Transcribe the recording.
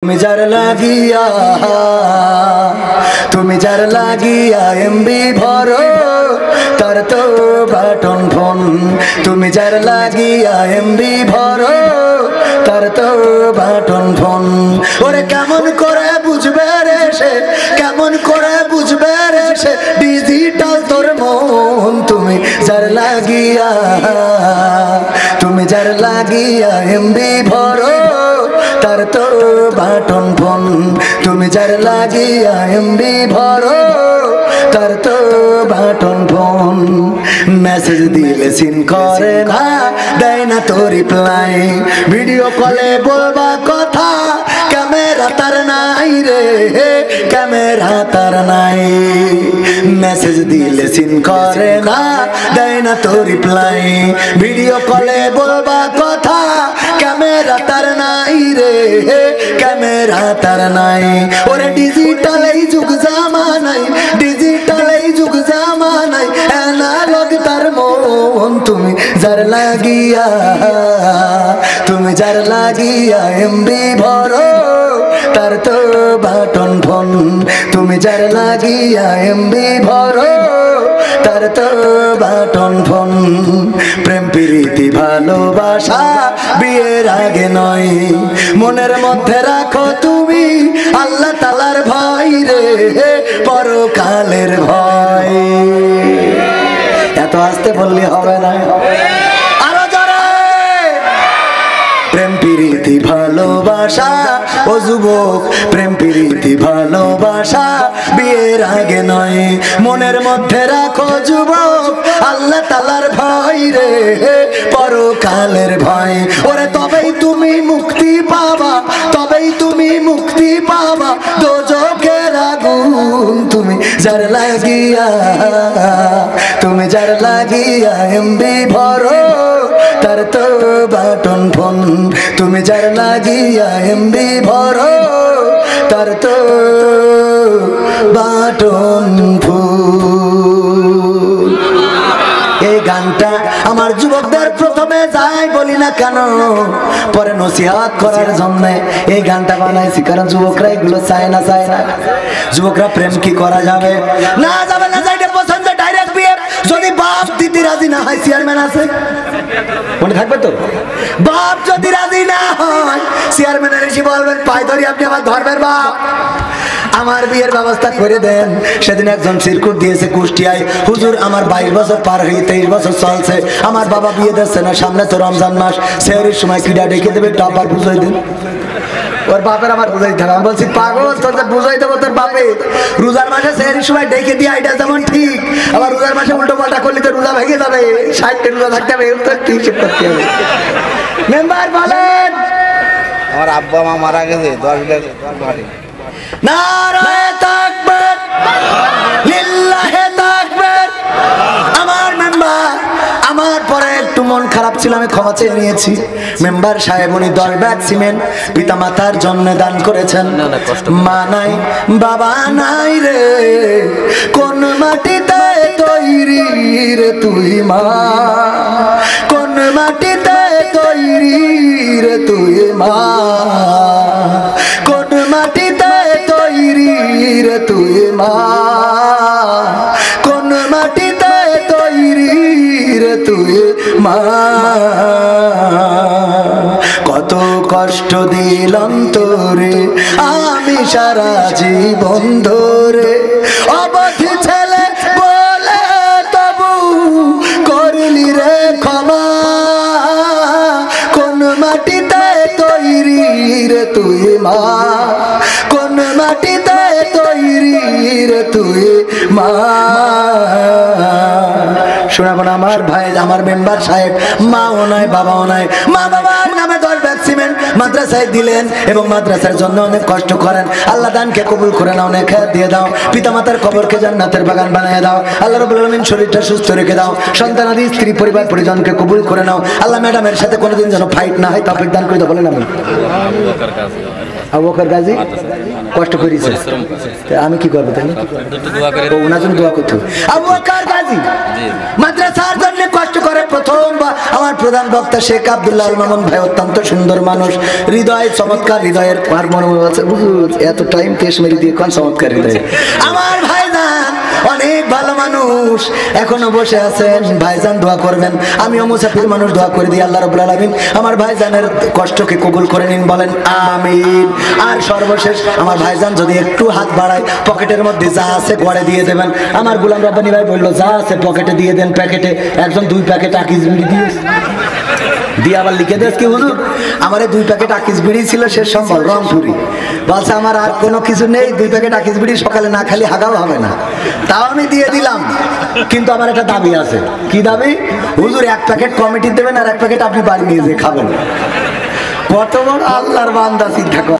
তুমি যার লাগিয়া এমবি ভরো তার তো বাটন ফোন। তুমি যার লাগিয়া এমবি ভরো তার তো বাটন ফোন। ওরে কেমন করে বুঝবে রে সে, কেমন করে বুঝবে রে সে ডিজিটাল তোর মন। তুমি যার লাগিয়া এমবি ভরো তার তো বাটন ফোন। তুমি যার লাগিয়া এমবি ভরো তার তো বাটন ফোন। মেসেজ দিলে সিন করে না, দেয় না তো রিপ্লাই। ভিডিও কলে বলবা কথা, ক্যামেরা তার নাই রে, ক্যামেরা তার নাই। মেসেজ দিলে সিন করে না, দেয় না তো রিপ্লাই। ভিডিও কলে বলবা কথা, ক্যামেরা তার নাই রে, ক্যামেরা তার নাই। ওরে ডিজিটাল এই যুগ জামানাই, ডিজিটাল এই যুগ জামানাই অ্যানালগ তার মন। তুমি যার লাগিয়া এমবি ভরো তার তো বাটন ফোন। তুমি যার লাগিয়া এমবি ভরো তার তো বাটন ফোন। প্রেম প্রীতি ভালোবাসা বিয়ের আগে নয়, মনের মধ্যে রাখো তুমি আল্লাহ তাআলার ভয় রে, পরকালের ভয়। এত আস্তে বললে হবে না, আরো জোরে। প্রেম প্রীতি ভালোবাসা ও যুবক, প্রেম প্রীতি ভালোবাসা বিয়ের আগে নয়, মনের মধ্যে রাখো যুবক আল্লাহ তাআলার ভয় রে, পরকালের ভয়। ওরে তবেই তুমি মুক্তি পাবা, তবেই তুমি মুক্তি পাবা দোজখের আগুন। তুমি যার লাগিয়া এমবি ভরো তার তো বাটন ফোন। তুমি যার লাগিয়া এমবি ভরো তার তো বাটন ফোন। এই গানটা আমার যুবকদের প্রথমে যাই বলি না কেন, পরে নসিহত করার জন্য এই গানটা বানাইছি। কারণ যুবকরা এগুলো চায় না। যুবকরা প্রেম কি করা যাবে না যাবে না, যাইটা পছন্দ ডাইরেক্ট বিয়ে। যদি বাপ দিদি রাজি না হয়, চেয়ারম্যান আছে মনে থাকবে তো, বাপ যদি রাজি না হয় চেয়ারম্যানের এসে বলবেন পাই ধরি আপনি আমার ধর্মের বাপ, আমার বিয়ের ব্যবস্থা করে দেন। সেদিন একজন সিরকুট দিয়েছে কুষ্টিয়ায়, হুজুর আমার 22 বছর পার হয়ে 23 বছর চলছে, আমার বাবা বিয়ে দিচ্ছে না, সামনে তো রমজান মাস, সেহরির সময় কিডা ডেকে দেবে, একটু আবার বুঝাই দেন। ওর বাপের আমার বুঝাই থাকে। আমি বলছি পাগল, তোর বুঝাই দেবো তোর বাপে। রোজার মাসে সেহরির সময় ডেকে দিয়ে এটা যেমন ঠিক, আবার রোজার মাসে উল্টো পাল্টা করলে তো রোজা ভেঙে যাবে, 60টা রোজা থাকতে হবে, তো হিসেব করতে হবে। মেম্বার বলেন, আমার আব্বা মা মারা গেছে 10 লাখ বাড়ি। নারায়ে তাকবীর, লিল্লাহে তাকবীর। আমার মেম্বার, আমার পরে একটু মন খারাপ ছিল, আমি ক্ষমা চেয়ে নিয়েছি। মেম্বার সাহেব উনি 10 ব্যাগ সিমেন্ট পিতা মাতার জন্য দান করেছেন। মা নাই বাবা নাই রে, কোন মাটিতে তৈরি রে তুই মা, কোন মাটিতে তৈরি রে তুই মা, কোন মাটিতে তৈরি রে তুই মা, কোন মাটিতে তৈরি রে তুই মা। কত কষ্ট দিলাম তোরে আমি সারা জীবন ধরে, অবধি ছেলে বলে তবু করলি রে ক্ষমা, কোন মাটিতে তৈরি রে তুই মা, কোন মাটিতে তৈরি রে তুই মা। শোনাবো না আমার ভাই, আমার মেম্বার সাহেব মাও নাই বাবাও নাই, মা বাবার নামে 10 ব্যাগ সিমেন্ট মাদ্রাসায় দিলেন এবং মাদ্রাসার জন্য অনেক কষ্ট করেন। আল্লাহ দানকে কবুল করে নাও, অনেক খেয়াল দিয়ে দাও, পিতা মাতার কবরকে জান্নাতের বাগান বানিয়ে দাও। আল্লাহ রাব্বুল আলামিন শরীরটা সুস্থ রেখে দাও, সন্তানাদি স্ত্রী পরিবার পরিজনকে কবুল করে নাও। আল্লাহ ম্যাডামের সাথে কোনোদিন যেন ফাইট না হয় তৌফিক দান করে দাও। বলেন আমি আবু বকর গাজী কষ্ট করেছে, আমি কি করবো তাহলে? ওনার জন্য দোয়া করতে হবে। আবু বকর গাজী মাদ্রাসার জন্য কষ্ট করে প্রথম বা আমার প্রধান বক্তা শেখ আব্দুল্লাহ আল মামুন ভাই অত্যন্ত সুন্দর মানুষ, হৃদয় চমৎকার, হৃদয়ের আর মনে আছে এত টাইম তেজ মেরে দিয়ে কোন চমৎকার হৃদয়। আমার ভাইজান অনেক ভালো মানুষ, এখনো বসে আছেন। ভাইজান দোয়া করবেন, আমিও মুসাফির মানুষ, দোয়া করে দিই আল্লাহ রাব্বুল আলামিন আমার ভাইজানের কষ্টকে কবুল করে নিন, বলেন আমিন। আর সর্বশেষ আমার ভাইজান যদি একটু হাত বাড়ায়, পকেটের মধ্যে যা আছে গড়ে দিয়ে দেবেন। আমার গোলাম রাব্বানি ভাই বললো যা আছে পকেটে দিয়ে দেন, প্যাকেটে একজন 2 প্যাকেট আকিস বিড়ি দিয়ে আবার লিখে দেস কি হুজুর আমার 2 প্যাকেট আকিস বিড়ি ছিল শেষ সম্বল রংপুরি, বলছে আমার আর কোনো কিছু নেই, 2 প্যাকেট আকিস বিড়ি সকালে না খালি হাগাও হবে না, তাও আমি দিয়ে দিলাম। কিন্তু আমার একটা দাবি আছে। কি দাবি? হুজুর 1 প্যাকেট কমিটি দেবেন আর 1 প্যাকেট আপনি বাড়ি নিয়ে যেয়ে খাবেন। কত বড় আল্লাহর বান্দা, চিন্তা কর।